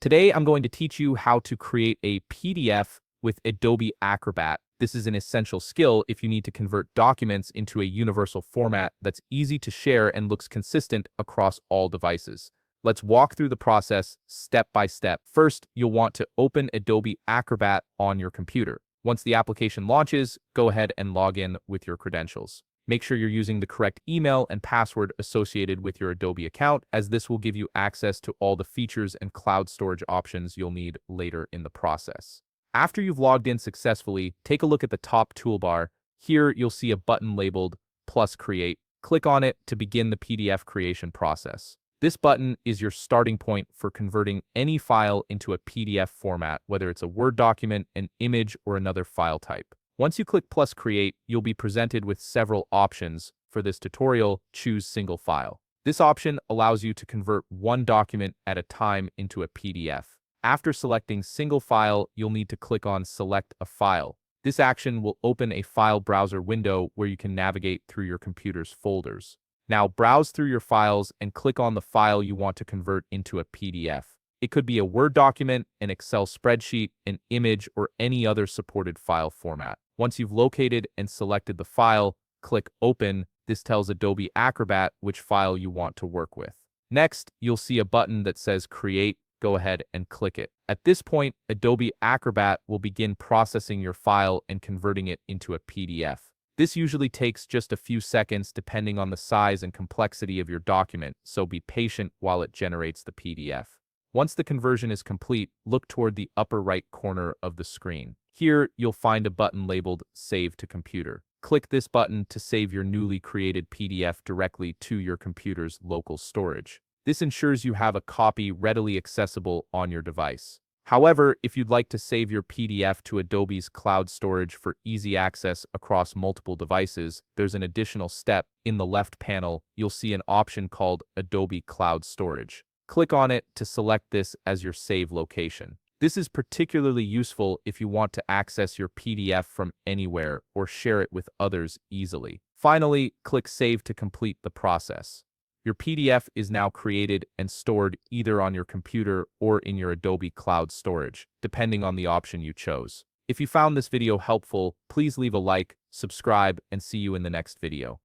Today, I'm going to teach you how to create a PDF with Adobe Acrobat. This is an essential skill if you need to convert documents into a universal format that's easy to share and looks consistent across all devices. Let's walk through the process step by step. First, you'll want to open Adobe Acrobat on your computer. Once the application launches, go ahead and log in with your credentials. Make sure you're using the correct email and password associated with your Adobe account, as this will give you access to all the features and cloud storage options you'll need later in the process. After you've logged in successfully, take a look at the top toolbar. Here, you'll see a button labeled Plus Create. Click on it to begin the PDF creation process. This button is your starting point for converting any file into a PDF format, whether it's a Word document, an image, or another file type. Once you click Plus Create, you'll be presented with several options. For this tutorial, choose Single File. This option allows you to convert one document at a time into a PDF. After selecting Single File, you'll need to click on Select a File. This action will open a file browser window where you can navigate through your computer's folders. Now browse through your files and click on the file you want to convert into a PDF. It could be a Word document, an Excel spreadsheet, an image, or any other supported file format. Once you've located and selected the file, click Open. This tells Adobe Acrobat which file you want to work with. Next, you'll see a button that says Create. Go ahead and click it. At this point, Adobe Acrobat will begin processing your file and converting it into a PDF. This usually takes just a few seconds depending on the size and complexity of your document, so be patient while it generates the PDF. Once the conversion is complete, look toward the upper right corner of the screen. Here, you'll find a button labeled Save to Computer. Click this button to save your newly created PDF directly to your computer's local storage. This ensures you have a copy readily accessible on your device. However, if you'd like to save your PDF to Adobe's cloud storage for easy access across multiple devices, there's an additional step. In the left panel, you'll see an option called Adobe Cloud Storage. Click on it to select this as your save location. This is particularly useful if you want to access your PDF from anywhere or share it with others easily. Finally, click Save to complete the process. Your PDF is now created and stored either on your computer or in your Adobe Cloud Storage, depending on the option you chose. If you found this video helpful, please leave a like, subscribe, and see you in the next video.